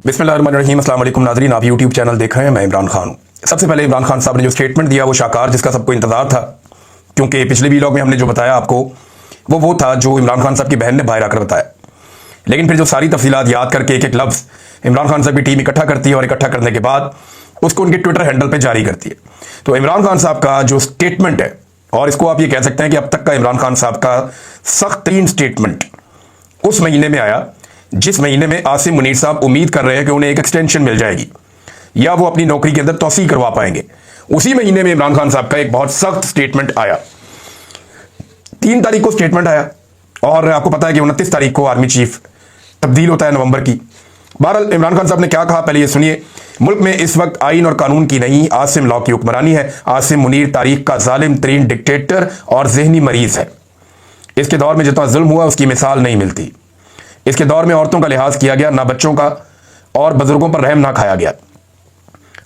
बिस्मिल्लाहिर्रहमानिर्रहीम। अस्सलाम वालेकुम नाज़रीन, आप यूट्यूब चैनल देख रहे हैं, मैं इमरान खान हूँ। सबसे पहले इमरान खान साहब ने जो स्टेटमेंट दिया वो शाकार, जिसका सबको इंतजार था, क्योंकि पिछले वीलॉग में हमने जो बताया आपको वो था जो इमरान खान साहब की बहन ने बाहर आकर बताया। लेकिन फिर जो सारी तफसीलात याद करके एक एक लफ्ज़ इमरान खान साहब की टीम इकट्ठा करती है और इकट्ठा करने के बाद उसको उनके ट्विटर हैंडल पर जारी करती है। तो इमरान खान साहब का जो स्टेटमेंट है, और इसको आप ये कह सकते हैं कि अब तक का इमरान खान साहब का सख्त तरीन स्टेटमेंट उस महीने में आया जिस महीने में आसिम मुनीर साहब उम्मीद कर रहे हैं कि उन्हें एक एक्सटेंशन मिल जाएगी या वो अपनी नौकरी के अंदर तौसी करवा पाएंगे। उसी महीने में इमरान खान साहब का एक बहुत सख्त स्टेटमेंट आया। 3 तारीख को स्टेटमेंट आया और आपको पता है कि 29 तारीख को आर्मी चीफ तब्दील होता है नवंबर की। बहरहाल इमरान खान साहब ने क्या कहा, पहले ये सुनिए। मुल्क में इस वक्त आइन और कानून की नहीं, आसिम लॉ की हुक्मरानी है। आसिम मुनीर तारीख का जालिम तरीन डिक्टेटर और जहनी मरीज है। इसके दौर में जितना जुल्म हुआ उसकी मिसाल नहीं मिलती। इसके दौर में औरतों का लिहाज किया गया, ना बच्चों का, और बुजुर्गों पर रहम ना खाया गया।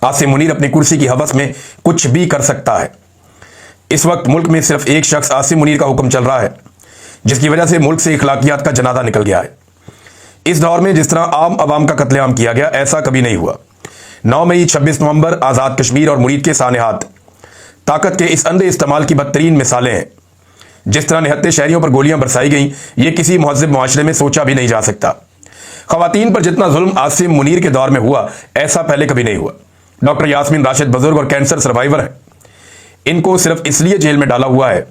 आसिम मुनीर अपनी कुर्सी की हवस में कुछ भी कर सकता है। इस वक्त मुल्क में सिर्फ एक शख्स आसिम मुनीर का हुक्म चल रहा है, जिसकी वजह से मुल्क से इखलाकियात का जनाजा निकल गया है। इस दौर में जिस तरह आम आवाम का कत्लेआम किया गया, ऐसा कभी नहीं हुआ। 9 मई, 26 नवंबर, आज़ाद कश्मीर और मुरीद के सानेहात ताकत के इस अंधे इस्तेमाल की बदतरीन मिसालें हैं। जिस तरह निहत्ते शहरियों पर गोलियां बरसाई गईं, ये किसी महज़ब मुआशरे में सोचा भी नहीं जा सकता। ख़वातीन पर जितना जुल्म आसिम मुनीर के दौर में हुआ, ऐसा पहले कभी नहीं हुआ। डॉक्टर यास्मीन राशिद बुजुर्ग और कैंसर सर्वाइवर हैं। इनको सिर्फ इसलिए जेल में डाला हुआ है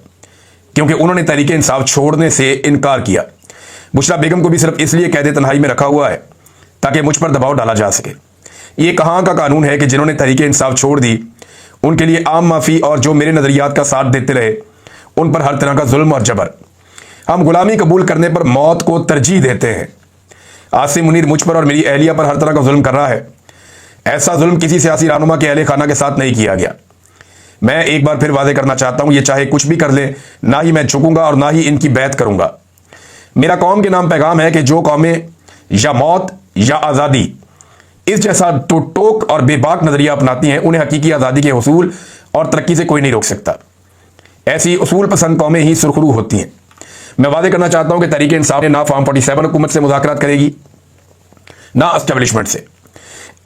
क्योंकि उन्होंने तहरीके इंसाफ छोड़ने से इनकार किया। बुशरा बेगम को भी सिर्फ इसलिए कैद तन्हाई में रखा हुआ है ताकि मुझ पर दबाव डाला जा सके। ये कहाँ का कानून है कि जिन्होंने तहरीके इंसाफ छोड़ दी उनके लिए आम माफ़ी, और जो मेरे नज़रियात का साथ देते रहे उन पर हर तरह का जुल्म और जबर। हम गुलामी कबूल करने पर मौत को तरजीह देते हैं। आसिम मुनीर मुझ पर और मेरी अहलिया पर हर तरह का जुल्म कर रहा है। ऐसा जुल्म किसी सियासी रहनुमा के अहले खाना के साथ नहीं किया गया। मैं एक बार फिर वादे करना चाहता हूं, ये चाहे कुछ भी कर ले, ना ही मैं झुकूंगा और ना ही इनकी बैत करूंगा। मेरा कौम के नाम पैगाम है कि जो कौमें या मौत या आज़ादी इस जैसा टोक और बेबाक नजरिया अपनाती हैं, उन्हें हकीकी आज़ादी के हुसूल और तरक्की से कोई नहीं रोक सकता। ऐसी उसूल पसंद कौमें ही सुरखरू होती हैं। मैं वादे करना चाहता हूं कि तहरीक इंसाफ ने ना फॉर्म 47 हुकूमत से मुज़ाकरात करेगी, ना एस्टेब्लिशमेंट से।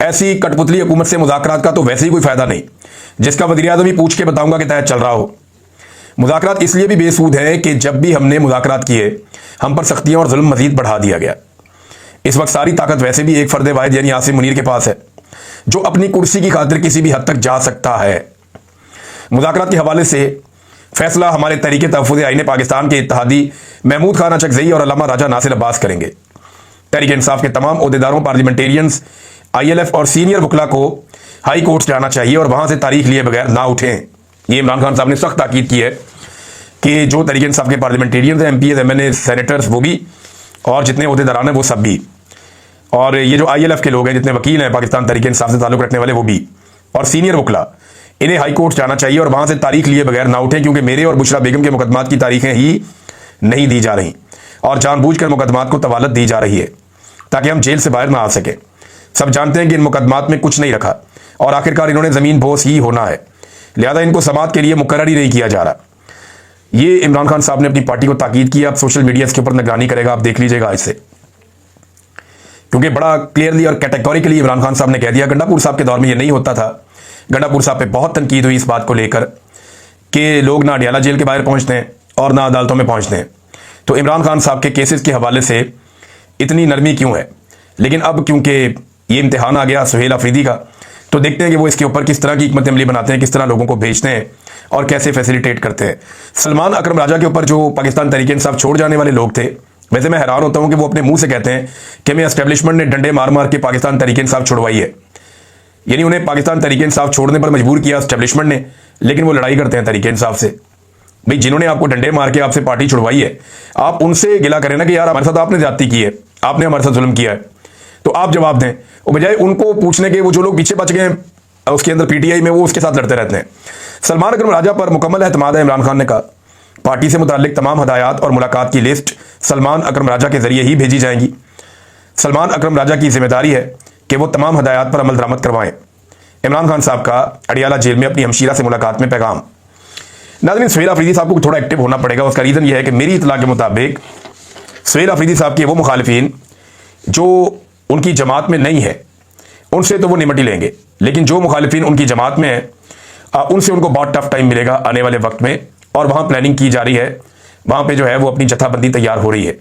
ऐसी कठपुतली हुकूमत से मुज़ाकरात का तो वैसे ही कोई फायदा नहीं, जिसका वज़ीर-ए-आज़म ही पूछ के बताऊंगा कि तहत चल रहा हो। मुज़ाकरात इसलिए भी बेसूद है कि जब भी हमने मुज़ाकरात किए, हम पर सख्तियां और जुल्म मजीद बढ़ा दिया गया। इस वक्त सारी ताकत वैसे भी एक फर्द वाहिद यानी आसिम मुनीर के पास है, जो अपनी कुर्सी की खातिर किसी भी हद तक जा सकता है। मुज़ाकरात के हवाले से फैसला हमारे तहरीके तहफ़्फ़ुज़ आईन पाकिस्तान के इत्तेहादी महमूद खान अचकज़ई और अल्लामा राजा नासिर अब्बास करेंगे। तहरीक इंसाफ के तमाम ओहदेदारों, पार्लियामेंटेरियंस, ILF और सीनियर वकला को हाई कोर्ट जाना चाहिए और वहाँ से तारीख लिए बगैर ना उठें। ये इमरान खान साहब ने सख्त ताकीद की है कि जो तहरीक इंसाफ के पार्लियामेंटेरियंस हैं, MPs, MNA, सेनेटर्स, वो भी, और जितने ओहदेदारान हैं वो सब भी, और ये जो ILF के लोग हैं, जितने वकील हैं पाकिस्तान तहरीक इंसाफ से ताल्लुक़ रखने वाले, वो भी, और सीनियर वकला, इन्हें हाई कोर्ट जाना चाहिए और वहां से तारीख लिए बगैर ना उठें, क्योंकि मेरे और बुशरा बेगम के मुकदमात की तारीखें ही नहीं दी जा रही और जानबूझकर मुकदमात को तवालत दी जा रही है ताकि हम जेल से बाहर ना आ सके। सब जानते हैं कि इन मुकदमात में कुछ नहीं रखा और आखिरकार इन्होंने ज़मीन बोस ही होना है, लिहाजा इनको समात के लिए मुकर्रर ही नहीं किया जा रहा। ये इमरान खान साहब ने अपनी पार्टी को ताकीद की। अब सोशल मीडिया इसके ऊपर निगरानी करेगा, आप देख लीजिएगा इससे, क्योंकि बड़ा क्लियरली और कैटेगोरिकली इमरान खान साहब ने कह दिया। गंडापुर साहब के दौर में ये नहीं होता था। गंडापुर साहब पे बहुत तनकीद हुई इस बात को लेकर कि लोग ना अडियाला जेल के बाहर पहुंचते हैं और ना अदालतों में पहुंचते हैं। तो इमरान खान साहब के केसेस के हवाले से इतनी नरमी क्यों है? लेकिन अब क्योंकि ये इम्तिहान आ गया सुहेल अफरीदी का, तो देखते हैं कि वो इसके ऊपर किस तरह की हिकमत अमली बनाते हैं, किस तरह लोगों को भेजते हैं और कैसे फैसिलिटेट करते हैं। सलमान अकरम राजा के ऊपर जो पाकिस्तान तहरीक इंसाफ छोड़ जाने वाले लोग थे, वैसे मैं हैरान होता हूँ कि वो अपने मुंह से कहते हैं कि मैं एस्टेब्लिशमेंट ने डंडे मार मार के पाकिस्तान तहरीक इंसाफ छुड़वाई है, यानी उन्हें पाकिस्तान तहरीक इंसाफ छोड़ने पर मजबूर किया एस्टेब्लिशमेंट ने। लेकिन वो लड़ाई करते हैं तहरीक इंसाफ से। भाई, जिन्होंने आपको डंडे मार के आपसे पार्टी छुड़वाई है, आप उनसे गिला करें ना कि यार हमारे साथ आपने ज्यादती की है, आपने हमारे साथ जुल्म किया है, तो आप जवाब दें। और बजाय उनको पूछने के, वो जो लोग पीछे बच गए हैं उसके अंदर PTI में, वो उसके साथ लड़ते रहते हैं। सलमान अकरम राजा पर मुकम्मल एतमाद है इमरान खान ने कहा। पार्टी से मुताल्लिक तमाम हदायत और मुलाकात की लिस्ट सलमान अकरम राजा के जरिए ही भेजी जाएंगी। सलमान अकरम राजा की जिम्मेदारी है कि वो तमाम हदायत पर अमल दरामद करवाएं। इमरान खान साहब का अडियाला जेल में अपनी हमशीरा से मुलाकात में पैगाम। नाज़रीन, सुहेल अफरीदी साहब को थोड़ा एक्टिव होना पड़ेगा। उसका रीज़न यह है कि मेरी इतला के मुताबिक सुहेल अफरीदी साहब के वो मुखालिफिन जो उनकी जमात में नहीं है, उनसे तो वो निमट ही लेंगे, लेकिन जो मुखालिफिन उनकी जमात में है उनसे उनको बहुत टफ टाइम मिलेगा आने वाले वक्त में। और वहाँ प्लानिंग की जा रही है, वहाँ पे जो है वो अपनी जत्थाबंदी तैयार हो रही है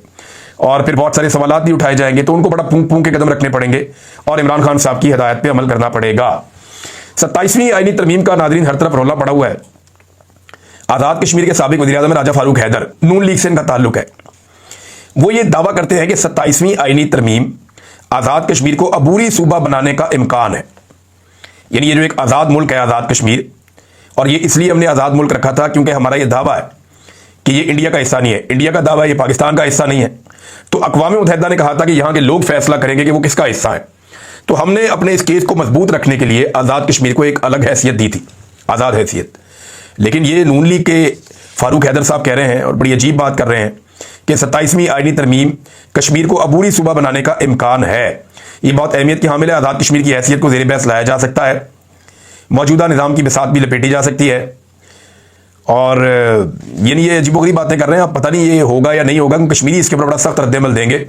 और फिर बहुत सारे सवालात भी उठाए जाएंगे, तो उनको बड़ा पूंग पूंग के कदम रखने पड़ेंगे और इमरान खान साहब की हिदायत पे अमल करना पड़ेगा। 27वीं आईनी तरमीम का नादरीन हर तरफ रौला पड़ा हुआ है। आज़ाद कश्मीर के साबिक वज़ीर-ए-आज़म राजा फारूक हैदर, नून लीग से इनका ताल्लुक है, वो ये दावा करते हैं कि 27वीं आईनी तरमीम आज़ाद कश्मीर को अबूरी सूबा बनाने का इम्कान है। यानी ये जो एक आज़ाद मुल्क है आज़ाद कश्मीर, और ये इसलिए हमने आज़ाद मुल्क रखा था क्योंकि हमारा ये दावा है कि ये इंडिया का हिस्सा नहीं है, इंडिया का दावा है, ये पाकिस्तान का हिस्सा नहीं है। तो अक़वाम मुत्तहिदा ने कहा था कि यहाँ के लोग फैसला करेंगे कि वो किसका हिस्सा है। तो हमने अपने इस केस को मजबूत रखने के लिए आज़ाद कश्मीर को एक अलग हैसियत दी थी, आज़ाद हैसियत। लेकिन ये नून लीग के फारूक हैदर साहब कह रहे हैं और बड़ी अजीब बात कर रहे हैं कि 27वीं आईनी तरमीम कश्मीर को अबूरी सूबा बनाने का इम्कान है। ये बहुत अहमियत की हामिल है। आज़ाद कश्मीर की हैसियत को ज़ेर बहस लाया जा सकता है, मौजूदा निज़ाम की बिसात भी लपेटी जा सकती है। और ये अजीबोगरीब बातें कर रहे हैं, अब पता नहीं ये होगा या नहीं होगा, क्योंकि कश्मीरी इसके ऊपर बड़ा सख्त रद्द-ए-अमल देंगे,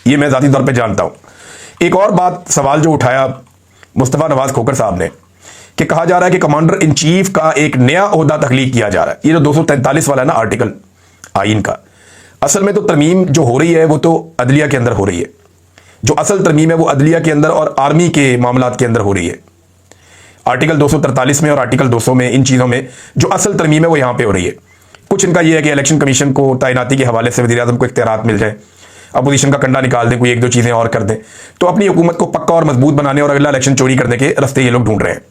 ये मैं ज़ाती तौर पे जानता हूँ। एक और बात, सवाल जो उठाया मुस्तफ़ा नवाज़ खोखर साहब ने कि कहा जा रहा है कि कमांडर इन चीफ का एक नया ओहदा तख्लीक किया जा रहा है। ये जो 243 वाला है ना आर्टिकल आइन का, असल में तो तरमीम जो हो रही है वो तो अदलिया के अंदर हो रही है। जो असल तरमीम है वो अदलिया के अंदर और आर्मी के मामलात के अंदर हो रही है। आर्टिकल 243 में और आर्टिकल 200 में, इन चीज़ों में जो असल तरमीम है वो यहाँ पे हो रही है। कुछ इनका ये है कि इलेक्शन कमीशन को तैनाती के हवाले से वज़ीर-ए-आज़म को इख्तियारात मिल जाए, अपोजिशन का कंडा निकाल दें, कोई एक दो चीज़ें और कर दें, तो अपनी हुकूमत को पक्का और मजबूत बनाने और अगला इलेक्शन चोरी करने के रास्ते ये लोग ढूंढ रहे हैं।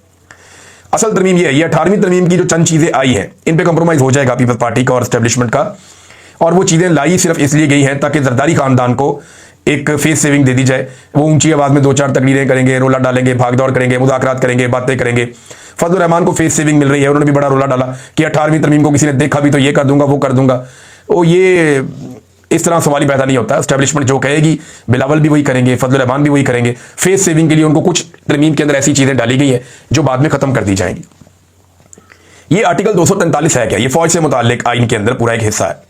असल तरमीम ये है, ये 18वीं तरमीम की जो चंद चीज़ें आई हैं इन पर कंप्रोमाइज़ हो जाएगा पीपल्स पार्टी का और एस्टेब्लिशमेंट का। और वो चीज़ें लाई सिर्फ इसलिए गई हैं ताकि जरदारी खानदान को एक फेस सेविंग दे दी जाए। वो ऊंची आवाज़ में 2-4 तकरीरें करेंगे, रोला डालेंगे, भागदौड़ करेंगे, मुज़ाकरात करेंगे, बातें करेंगे। फजल रहमान को फेस सेविंग मिल रही है, उन्होंने भी बड़ा रोला डाला कि 18वीं तरमीम को किसी ने देखा भी तो ये कर दूंगा, वो कर दूंगा। वो ये इस तरह सवाल ही पैदा नहीं होता। एस्टेब्लिशमेंट जो कहेगी बिलावल भी वही करेंगे, फजल रहमान भी वही करेंगे। फेस सेविंग के लिए उनको कुछ तरमीम के अंदर ऐसी चीज़ें डाली गई हैं जो बाद में ख़त्म कर दी जाएंगी। ये आर्टिकल 243 है क्या? ये फौज से मुताल्लिक आइन के अंदर पूरा एक हिस्सा है।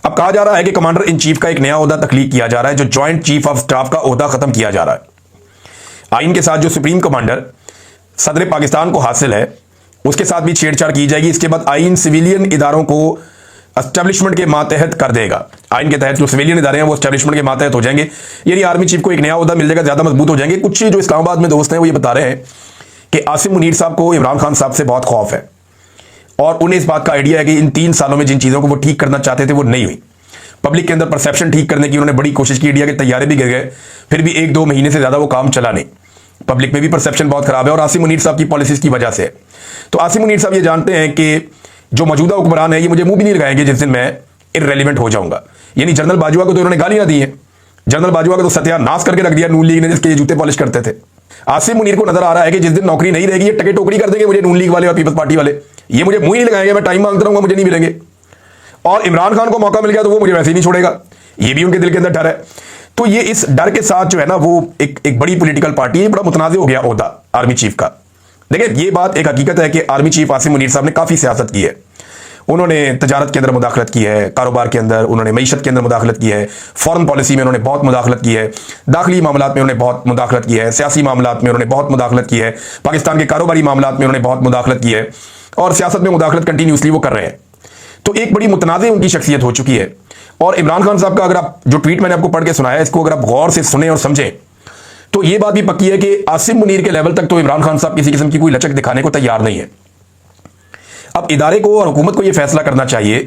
अब कहा जा रहा है कि कमांडर इन चीफ का एक नया ओहदा तख्लीक किया जा रहा है, जो जॉइंट चीफ ऑफ स्टाफ का ओहदा खत्म किया जा रहा है। आइन के साथ जो सुप्रीम कमांडर सदर पाकिस्तान को हासिल है उसके साथ भी छेड़छाड़ की जाएगी। इसके बाद आइन सिविलियन इदारों को एस्टेब्लिशमेंट के मातहत कर देगा। आइन के तहत जो सिविलियन इदारे हैं वो एस्टेब्लिशमेंट के मातहत हो जाएंगे, यानी आर्मी चीफ को एक नया ओहदा मिल जाएगा, ज्यादा मजबूत हो जाएंगे। कुछ जो इस्लामाबाद में दोस्त हैं वो ये बता रहे हैं कि आसिम मुनीर साहब को इमरान खान साहब से बहुत खौफ है और उन्हें इस बात का आइडिया है कि इन 3 सालों में जिन चीज़ों को वो ठीक करना चाहते थे वो नहीं हुई। पब्लिक के अंदर परसेप्शन ठीक करने की उन्होंने बड़ी कोशिश की, इंडिया के तैयारे भी गिर गए, फिर भी 1-2 महीने से ज़्यादा वो काम चला नहीं। पब्लिक में भी परसेप्शन बहुत खराब है और आसिम मुनीर साहब की पॉलिसीज़ की वजह से। तो आसिम मुनीर साहब ये जानते हैं कि जो मौजूदा हुक्मरान है ये मुझे मुंह भी नहीं लगाएंगे जिस दिन मैं इररेलेवेंट हो जाऊंगा। यानी जनरल बाजवा को तो इन्होंने गालियां दी हैं, जनरल बाजवा को तो सत्यानाश करके रख दिया नून लीग ने, जिसके जूते पॉलिश करते थे। आसिम मुनीर को नजर आ रहा है कि जिस दिन नौकरी नहीं रहेगी ये टके टोकरी कर देंगे मुझे नून लीग वाले और पीपल्स पार्टी वाले, ये मुझे मुंह ही नहीं लगाएंगे, मैं टाइम मांगता रहूंगा, मुझे नहीं मिलेंगे। और इमरान खान को मौका मिल गया तो वो मुझे वैसे ही नहीं छोड़ेगा, ये भी उनके दिल के अंदर डर है। तो ये इस डर के साथ जो है ना वो एक बड़ी पॉलिटिकल पार्टी है, बड़ा मुतनाज़ हो गया ओहदा आर्मी चीफ का। देखिए ये बात एक हकीकत है कि आर्मी चीफ आसिम मुनीर साहब ने काफ़ी सियासत की है। उन्होंने तजारत के अंदर मुदाखलत की है, कारोबार के अंदर उन्होंने मईशत के अंदर मुदाखलत की है, फॉरेन पॉलिसी में उन्होंने बहुत मुदाखलत की है, दाखिली मामलात में उन्होंने बहुत मुदाखलत की है, सियासी मामलात में उन्होंने बहुत मुदाखलत की है, पाकिस्तान के कारोबारी मामलात में उन्होंने बहुत मुदाखलत की है और सियासत में मुदाखलत कंटिन्यूसली वो कर रहे हैं। तो एक बड़ी मुतनाज़ उनकी शख्सियत हो चुकी है। और इमरान खान साहब का अगर आप जो ट्वीट मैंने आपको पढ़ के सुनाया इसको अगर आप गौर से सुने और समझें तो ये बात भी पक्की है कि आसिम मुनीर के लेवल तक तो इमरान खान साहब किसी किस्म की कोई लचक दिखाने को तैयार नहीं है। अब इदारे को और हुकूमत को यह फैसला करना चाहिए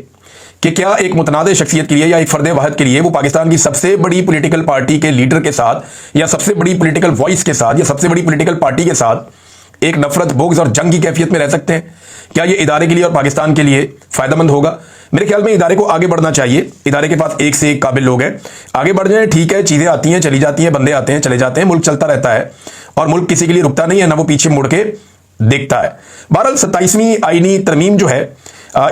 कि क्या एक मुतनाज़ शख्सियत के लिए या एक फ़र्द वाहिद के लिए वो पाकिस्तान की सबसे बड़ी पॉलिटिकल पार्टी के लीडर के साथ या सबसे बड़ी पॉलिटिकल वॉइस के साथ या सबसे बड़ी पॉलिटिकल पार्टी के साथ एक नफरत, बोग्स और जंग की कैफियत में रह सकते हैं? क्या ये इदारे के लिए और पाकिस्तान के लिए फ़ायदेमंद होगा? मेरे ख्याल में इदारे को आगे बढ़ना चाहिए। इदारे के पास एक से एक काबिल लोग हैं, आगे बढ़ जाए, ठीक है, चीज़ें आती हैं चली जाती हैं, बंदे आते हैं चले जाते हैं, मुल्क चलता रहता है और मुल्क किसी के लिए रुकता नहीं है, ना वो पीछे मुड़ के देखता है। बहरहाल 27वीं आईनी तरमीम जो है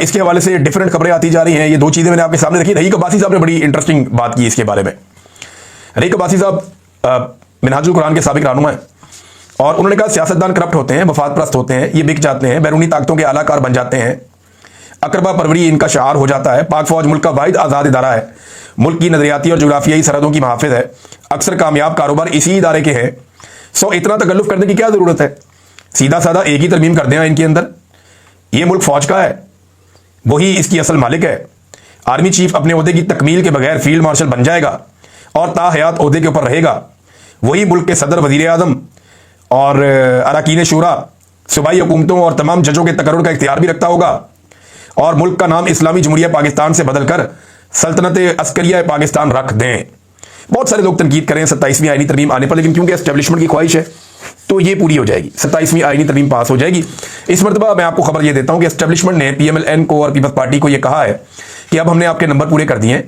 इसके हवाले से डिफरेंट खबरें आती जा रही हैं। ये 2 चीज़ें मैंने आपके सामने रखी। रहीक अब्बासी साहब ने बड़ी इंटरेस्टिंग बात की इसके बारे में। रहीक अब्बासी साहब मिनहाजुल कुरान के साबिक रहनुमा हैं और उन्होंने कहा सियासतदान करप्ट होते हैं, वफाद परस्त होते हैं, ये बिक जाते हैं, बैरूनी ताकतों के आलाकार बन जाते हैं, अकरबा परवरी इनका शार हो जाता है। पाक फौज मुल्क का वाहिद आज़ाद इदारा है, मुल्क की नजरियाती और जोग्राफियाई सरहदों की महाफिज है, अक्सर कामयाब कारोबार इसी इदारे के हैं। सो इतना तकल्लुफ करने की क्या जरूरत है? सीधा साधा एक ही तरमीम कर दें इनके अंदर। ये मुल्क फौज का है, वही इसकी असल मालिक है। आर्मी चीफ अपने ओहदे की तकमील के बगैर फील्ड मार्शल बन जाएगा और ताहयात ओहदे के ऊपर रहेगा। वही मुल्क के सदर, वजीर आजम और अरकान शुरा, सूबाई हुकूमतों और तमाम जजों के तकर्रुर का इख्तियार भी रखता होगा और मुल्क का नाम इस्लामी जमहूरिया पाकिस्तान से बदलकर सल्तनत अस्करिया पाकिस्तान रख दें। बहुत सारे लोग तनकीद करें 27वीं आईनी तरमीम आने पर, लेकिन क्योंकि एस्टेब्लिशमेंट की ख्वाहिश है तो ये पूरी हो जाएगी, 27वीं आईनी तरमीम पास हो जाएगी। इस मरतबा मैं आपको खबर ये देता हूं कि एस्टेब्लिशमेंट ने PMLN को और पीपल्स पार्टी को यह कहा है कि अब हमने आपके नंबर पूरे कर दिए हैं।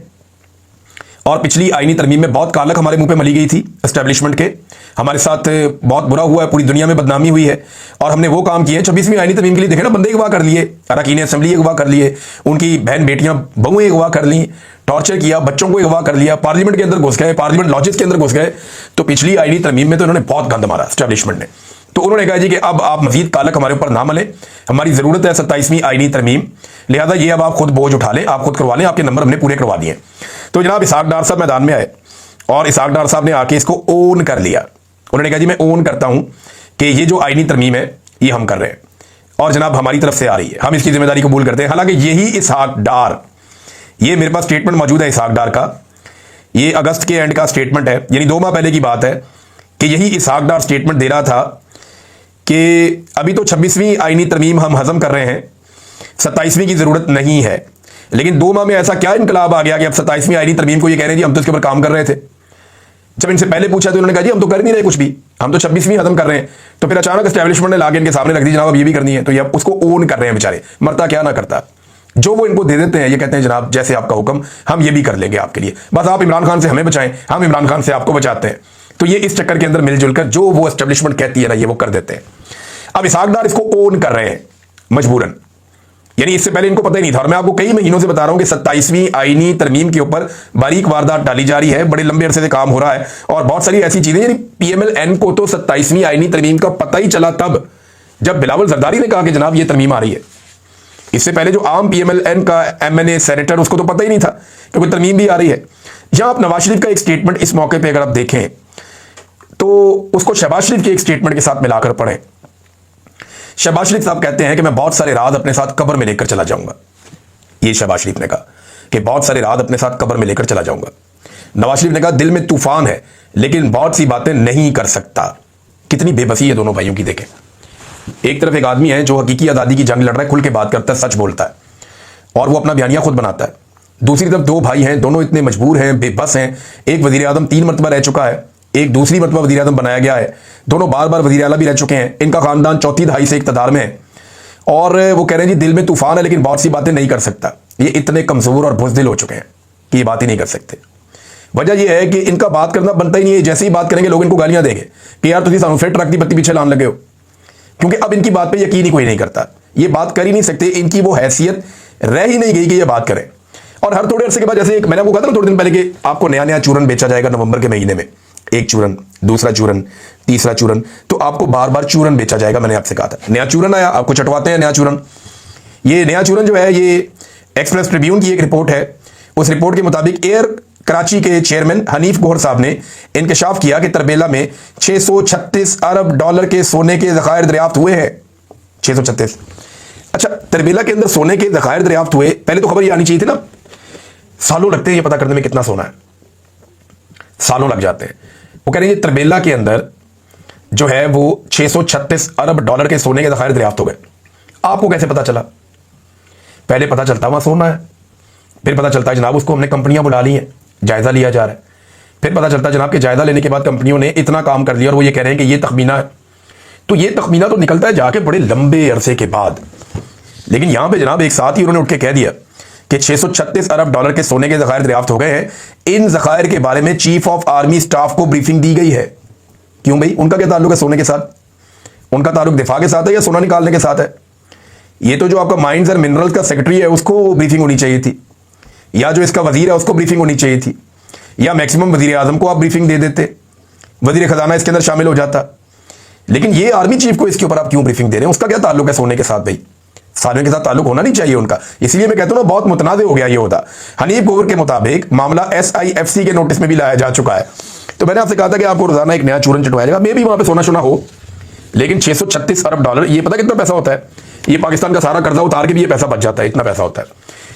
और पिछली आईनी तरमीम में बहुत कालक हमारे मुंह पे मली गई थी एस्टेब्लिशमेंट के, हमारे साथ बहुत बुरा हुआ है, पूरी दुनिया में बदनामी हुई है और हमने वो काम किए। 26वीं आईनी तरमीम के लिए देखे ना, बंदे अगवा कर लिए, अरकान असेंबली अगवा कर लिए, उनकी बहन बेटियां बहुएं अगवा कर ली, टॉर्चर किया, बच्चों को अगवा कर लिया, पार्लियामेंट के अंदर घुस गए, पार्लियामेंट लॉजिस के अंदर घुस गए। तो पिछली आईनी तरमीम में तो इन्होंने बहुत गंद मारा एस्टेब्लिशमेंट ने। तो उन्होंने कहा जी कि अब आप मजीद कालक हमारे ऊपर ना मले, हमारी जरूरत है 27वीं आईनी तरमीम, लिहाजा ये अब आप खुद बोझ उठा लें, आप खुद करवा लें, आपके नंबर हमने पूरे करवा दिए। तो जनाब इसहाक डार साहब मैदान में आए और इसहाक डार साहब ने आके इसको ओन कर लिया। उन्होंने कहा जी मैं ओन करता हूं कि ये जो आईनी तरमीम है ये हम कर रहे हैं और जनाब हमारी तरफ से आ रही है, हम इसकी जिम्मेदारी कबूल करते हैं। हालांकि यही इसहाक डार, ये मेरे पास स्टेटमेंट मौजूद है इसहाक डार का, ये अगस्त के एंड का स्टेटमेंट है, यानी 2 माह पहले की बात है कि यही इसहाक डार स्टेटमेंट दे रहा था कि अभी तो 26वीं आईनी तरमीम हम हजम कर रहे हैं, 27वीं की जरूरत नहीं है। लेकिन 2 माह में ऐसा क्या इनकलाब आ गया कि अब 27वीं आईनी तरमीम को ये कह रहे हैं जी हम तो इसके ऊपर काम कर रहे थे। जब इनसे पहले पूछा तो उन्होंने कहा जी हम तो कर नहीं रहे कुछ भी, हम तो 26वीं खत्म कर रहे हैं। तो फिर अचानक एस्टेब्लिशमेंट ने लाके इनके सामने रख दी, जनाब अब ये भी करनी है, तो ये उसको ओन कर रहे हैं बेचारे, मरता क्या ना करता। जो वो इनको दे देते हैं ये कहते हैं जनाब जैसे आपका हुक्म, हम ये भी कर लेंगे आपके लिए, बस आप इमरान खान से हमें बचाएं, हम इमरान खान से आपको बचाते हैं। तो ये इस चक्कर के अंदर मिलजुल कर जो वो एस्टेब्लिशमेंट कहती है ना ये वो कर देते हैं। अब इसहाक डार इसको ओन कर रहे हैं मजबूरन, यानी इससे पहले इनको पता ही नहीं था। और मैं आपको कई महीनों से बता रहा हूं कि 27वीं आईनी तरमीम के ऊपर बारीक वारदात डाली जा रही है, बड़े लंबे अरसे से काम हो रहा है और बहुत सारी ऐसी चीजें, यानी PMLN को तो 27वीं आईनी तरमीम का पता ही चला तब जब बिलावल जरदारी ने कहा कि जनाब ये तरमीम आ रही है। इससे पहले जो आम PMLN का MNA सेनेटर, उसको तो पता ही नहीं था कि कोई तरमीम भी आ रही है। यहां आप नवाज शरीफ का एक स्टेटमेंट इस मौके पर अगर आप देखें तो उसको शहबाज शरीफ के एक स्टेटमेंट के साथ मिलाकर पढ़ें। शहबाज शरीफ साहब कहते हैं कि मैं बहुत सारे राज अपने साथ कब्र में लेकर चला जाऊंगा। ये शहबाज शरीफ ने कहा कि बहुत सारे राज अपने साथ कब्र में लेकर चला जाऊंगा। नवाज शरीफ ने कहा दिल में तूफान है लेकिन बहुत सी बातें नहीं कर सकता। कितनी बेबसी है दोनों भाइयों की। देखें, एक तरफ एक आदमी है जो हकीकी आज़ादी की जंग लड़ रहा है, खुल के बात करता है, सच बोलता है और वो अपना बयानिया खुद बनाता है। दूसरी तरफ 2 भाई हैं, दोनों इतने मजबूर हैं, बेबस हैं। एक वजीर आज़म 3 मरतबा रह चुका है, एक दूसरी मरतबा वज़ीर आज़म बनाया गया है, दोनों बार बार वज़ीर आला भी रह चुके हैं, इनका खानदान चौथी दहाई से इक़्तिदार में है और वो कह रहे हैं जी दिल में तूफान है लेकिन बहुत सी बातें नहीं कर सकता। ये इतने कमज़ोर और बुज़दिल हो चुके हैं कि ये बात ही नहीं कर सकते। वजह यह है कि इनका बात करना बनता ही नहीं है। जैसे ही बात करेंगे लोग इनको गालियां देंगे कि यार तुम फिर ट्रक की बत्ती पीछे लाने लगे हो, क्योंकि अब इनकी बात पर यकीन ही कोई नहीं करता। ये बात कर ही नहीं सकते, इनकी वो हैसियत रह ही नहीं गई कि ये बात करें। और हर थोड़े अरसे के बाद, जैसे मैंने आपको कहा था ना थोड़े दिन पहले कि आपको नया नया चूरन बेचा जाएगा नवंबर के महीने में, एक चूरन, दूसरा चूरन, तीसरा चूरन, तो आपको बार बार चूरन बेचा जाएगा। मैंने आपसे कहा था नया चूरन आया, आपको चटवाते हैं नया चूरन। ये नया चूरन जो है ये एक्सप्रेस ट्रिब्यून की एक रिपोर्ट है, उस रिपोर्ट के मुताबिक एयर कराची के चेयरमैन हनीफ गोहर साहब ने इंकशाफ किया कि तरबेला में 636 अरब डॉलर के सोने के ज़खायर दरियाफ्त हुए हैं। 636। अच्छा, तरबेला के अंदर सोने के ज़खायर दरियाफ्त हुए, पहले तो खबर ये आनी चाहिए थी ना। सालों लगते हैं ये पता करने में कितना सोना है, सालों लग जाते हैं। वो कह रहे हैं तरबेला के अंदर जो है वो 636 अरब डॉलर के सोने के ज़खायर दरियाफ्त हो गए। आपको कैसे पता चला? पहले पता चलता वहां सोना है, फिर पता चलता है जनाब उसको हमने कंपनियां बुला ली हैं, जायजा लिया जा रहा है, फिर पता चलता है जनाब के जायजा लेने के बाद कंपनियों ने इतना काम कर लिया और वो ये कह रहे हैं कि ये तखमीना है। तो ये तखमीना तो निकलता है जाके बड़े लंबे अरसे के बाद, लेकिन यहां पर जनाब एक साथ ही उन्होंने उठ के कह दिया कि 636 अरब डॉलर के सोने के ज़खायर दरियाफ्त हो गए हैं। इन ज़खायर के बारे में चीफ ऑफ आर्मी स्टाफ को ब्रीफिंग दी गई है। क्यों भाई, उनका क्या ताल्लुक है सोने के साथ? उनका ताल्लुक दिफा के साथ है या सोना निकालने के साथ है? ये तो जो आपका माइंस एंड मिनरल्स का सेक्रेटरी है उसको ब्रीफिंग होनी चाहिए थी, या जो इसका वजीर है उसको ब्रीफिंग होनी चाहिए थी, या मैक्सिमम वजीर आजम को आप ब्रीफिंग दे देते, वजीर खजाना इसके अंदर शामिल हो जाता। लेकिन ये आर्मी चीफ को इसके ऊपर आप क्यों ब्रीफिंग दे रहे हैं? उसका क्या ताल्लुक है सोने के साथ? भाई सालों के साथ ताल्लुक होना नहीं चाहिए उनका। इसलिए मैं कहता हूं ना बहुत मुतनाज़ हो गया ये होता। हनीफ गोहर के मुताबिक मामला SIFC के नोटिस में भी लाया जा चुका है। तो मैंने आपसे कहा था कि आपको रोजाना एक नया चूरन चटवाया जाएगा, मे भी वहां पे सोना सोना हो, लेकिन 636 अरब डॉलर, ये पता कितना पैसा होता है? ये पाकिस्तान का सारा कर्जा उतार के भी ये पैसा बच जाता है, इतना पैसा होता है।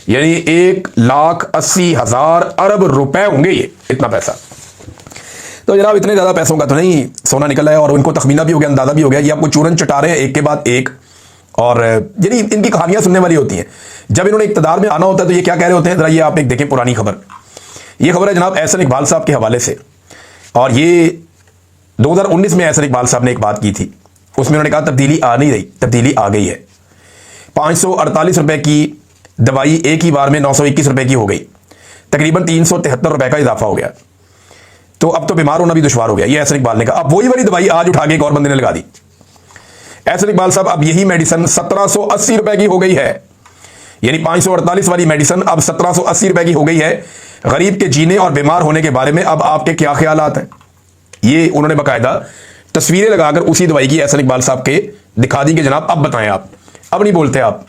यानी 1,80,000 अरब रुपए होंगे ये, इतना पैसा। तो जनाब इतने ज्यादा पैसों का तो नहीं सोना निकला है, और उनको तखमीना भी हो गया, अंदाजा भी हो गया। ये आपको चूरन चटा रहे हैं एक के बाद एक, और यानी इनकी कहानियां सुनने वाली होती हैं। जब इन्होंने इक्तदार में आना होता है तो ये क्या कह रहे होते हैं, जरा ये आप एक देखें पुरानी खबर। ये खबर है जनाब एहसन इकबाल साहब के हवाले से, और ये 2019 में एहसन इकबाल साहब ने एक बात की थी। उसमें उन्होंने कहा तब्दीली आ नहीं रही, तब्दीली आ गई है। 548 रुपए की दवाई एक ही बार में 921 रुपए की हो गई, तकरीबन 373 रुपए का इजाफा हो गया। तो अब तो बीमार होना भी दुश्वार हो गया, ये एहसन इकबाल ने कहा। अब वही वाली दवाई आज उठा के एक और बंदे ने लगा दी। एहसन इकबाल साहब अब यही मेडिसिन 1780 रुपए की हो गई है, यानी 548 वाली मेडिसिन अब 1780 रुपए की हो गई है। गरीब के जीने और बीमार होने के बारे में अब आपके क्या ख्यालात हैं? ये उन्होंने बाकायदा तस्वीरें लगाकर उसी दवाई की एहसन इकबाल साहब के दिखा दी कि जनाब अब बताएं आप, अब नहीं बोलते आप।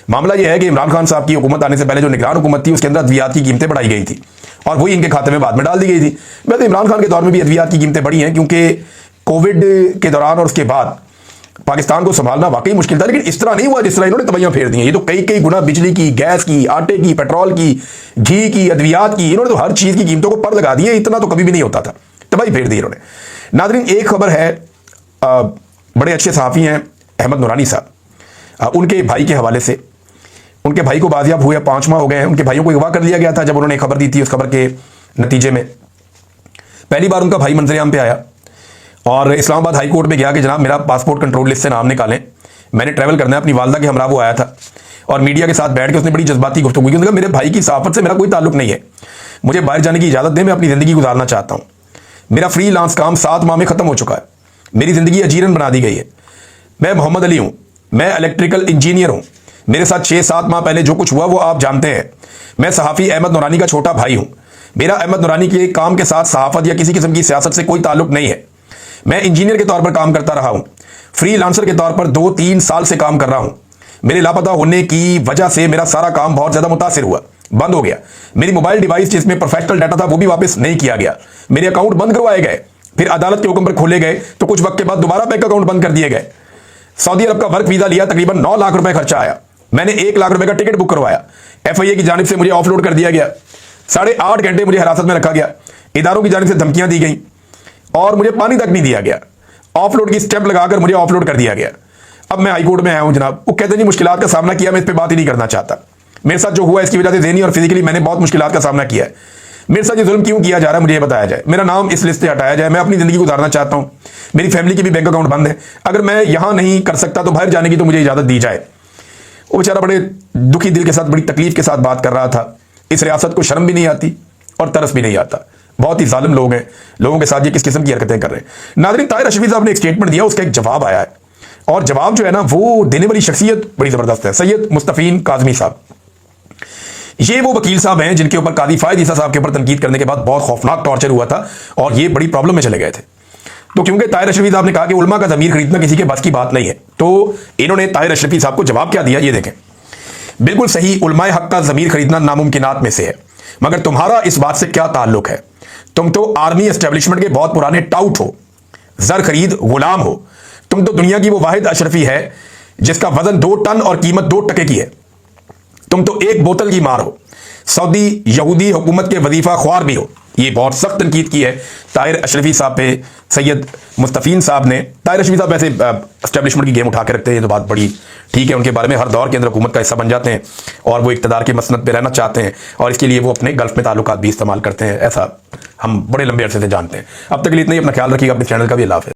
मामला यह है कि इमरान खान साहब की हुकूमत आने से पहले जो निगरान हुकूमत थी उसके अंदर अद्वियात की कीमतें बढ़ाई गई थी, और वही इनके खाते में बाद में डाल दी गई थी। वैसे इमरान खान के दौर में भी अद्वियात की कीमतें बढ़ी हैं, क्योंकि कोविड के दौरान और उसके बाद पाकिस्तान को संभालना वाकई मुश्किल था, लेकिन इस तरह नहीं हुआ जिस तरह इन्होंने तबाहियां फेर दी हैं। ये तो कई कई गुना बिजली की, गैस की, आटे की, पेट्रोल की, घी की, अद्वियात की, इन्होंने तो हर चीज की कीमतों को पर लगा दिया। इतना तो कभी भी नहीं होता था, तबाही फेर दी इन्होंने। नाज़रीन एक खबर है, बड़े अच्छे सहाफ़ी हैं अहमद नूरानी साहब, उनके भाई के हवाले से। उनके भाई को बाजियाब हुए 5 माह हो गए हैं, उनके भाइयों को अगवा कर लिया गया था। जब उन्होंने खबर दी थी, उस खबर के नतीजे में पहली बार उनका भाई मंजर-ए-आम पे आया और इस्लामाबाद हाई कोर्ट में गया कि जनाब मेरा पासपोर्ट कंट्रोल लिस्ट से नाम निकालें, मैंने ट्रैवल करना है। अपनी वालदा के हमरा वो आया था और मीडिया के साथ बैठ के उसने बड़ी जज्बाती गुफ्तगू की। उसने कहा मेरे भाई की सहाफत से मेरा कोई ताल्लुक नहीं है, मुझे बाहर जाने की इजाज़त दें, मैं अपनी ज़िंदगी गुजारना चाहता हूँ। मेरा फ्रीलांस काम 7 माह में ख़त्म हो चुका है, मेरी ज़िंदगी अजीरन बना दी गई है। मैं मोहम्मद अली हूँ, मैं इलेक्ट्रिकल इंजीनियर हूँ, मेरे साथ 6-7 माह पहले जो कुछ हुआ वो आप जानते हैं। मैं सहाफ़ी अहमद नूरानी का छोटा भाई हूँ, मेरा अहमद नूरानी के काम के साथ सहाफ़त या किसी किस्म की सियासत से कोई ताल्लुक नहीं है। मैं इंजीनियर के तौर पर काम करता रहा हूँ, फ्रीलांसर के तौर पर 2-3 साल से काम कर रहा हूँ। मेरे लापता होने की वजह से मेरा सारा काम बहुत ज़्यादा मुतासिर हुआ, बंद हो गया। मेरी मोबाइल डिवाइस जिसमें प्रोफेशनल डाटा था वो भी वापस नहीं किया गया, मेरे अकाउंट बंद करवाए गए, फिर अदालत के हुक्म पर खोले गए, तो कुछ वक्त के बाद दोबारा बैंक अकाउंट बंद कर दिए गए। सऊदी अरब का वर्क वीज़ा लिया, तकरीबन 9 लाख रुपए खर्चा आया। मैंने 1 लाख रुपए का टिकट बुक करवाया, FIA की जानिब से मुझे ऑफलोड कर दिया गया। 8.5 घंटे मुझे हिरासत में रखा गया, इदारों की जानिब से धमकियां दी गई और मुझे पानी तक नहीं दिया गया। ऑफलोड की स्टेप लगाकर मुझे ऑफलोड कर दिया गया। अब मैं हाईकोर्ट में आया हूं जनाब। वो कहते हैं मुश्किलात का सामना किया, मैं इस पर बात ही नहीं करना चाहता। मेरे साथ जो हुआ इसकी वजह से ज़हनी और फिजिकली मैंने बहुत मुश्किलात का सामना किया है। मेरे साथ ये जुल्म क्यों किया जा रहा है मुझे ये बताया जाए, मेरा नाम इस लिस्ट से हटाया जाए। मैं अपनी ज़िंदगी गुजारना चाहता हूँ, मेरी फैमिली की भी बैंक अकाउंट बंद है। अगर मैं यहाँ नहीं कर सकता तो बाहर जाने की तो मुझे इजाज़त दी जाए। वो बेचारा बड़े दुखी दिल के साथ, बड़ी तकलीफ के साथ बात कर रहा था। इस रियासत को शर्म भी नहीं आती और तरस भी नहीं आता। बहुत ही जालिम लोग हैं, लोगों के साथ ये किस किस्म की हरकतें कर रहे हैं। नाज़रीन ताहिर अशरफी साहब ने एक स्टेटमेंट दिया, उसका एक जवाब आया है, और जवाब जो है ना वो देने वाली शख्सियत बड़ी ज़बरदस्त है, सैयद मुस्तफ़ीन काज़मी साहब। ये वो वकील साहब हैं जिनके ऊपर कादी फ़ायद ईसा साहब के ऊपर तनकीद करने के बाद बहुत खौफनाक टॉर्चर हुआ था और ये बड़ी प्रॉब्लम में चले गए थे। तो क्योंकि ताहिर अशरफी साहब ने कहा कि उलमा का ज़मीर खरीदना किसी के बस की बात नहीं है, तो इन्होंने ताहिर अशरफी साहब को जवाब क्या दिया ये देखें। बिल्कुल सही, उलमाए हक का ज़मीर खरीदना नामुमकिनात में से है, मगर तुम्हारा इस बात से क्या ताल्लुक है? तुम तो आर्मी एस्टेब्लिशमेंट के बहुत पुराने टाउट हो, जर खरीद गुलाम हो। तुम तो दुनिया की वो वाहिद अशरफी है जिसका वजन 2 टन और कीमत 2 टके की है। तुम तो 1 बोतल की मार हो, सऊदी यहूदी हुकूमत के वजीफा ख्वार भी हो। ये बहुत सख्त तनकीद की है ताहिर अशरफी साहब पे सैयद मुस्तफ़ीन साहब ने। ताहिर अशरफी साहब वैसे एस्टेब्लिशमेंट की गेम उठा के रखते हैं, ये तो बात बड़ी ठीक है उनके बारे में। हर दौर के अंदर हुकूमत का हिस्सा बन जाते हैं और वो इक़्तिदार की मसनद पे रहना चाहते हैं और इसके लिए वो अपने गल्फ में ताल्लुकात भी इस्तेमाल करते हैं। ऐसा हम बड़े लंबे अरसे से जानते हैं। अब तक के लिए इतना ही, अपना ख्याल रखिएगा, अपने चैनल का भी अल्लाह हाफ़िज़।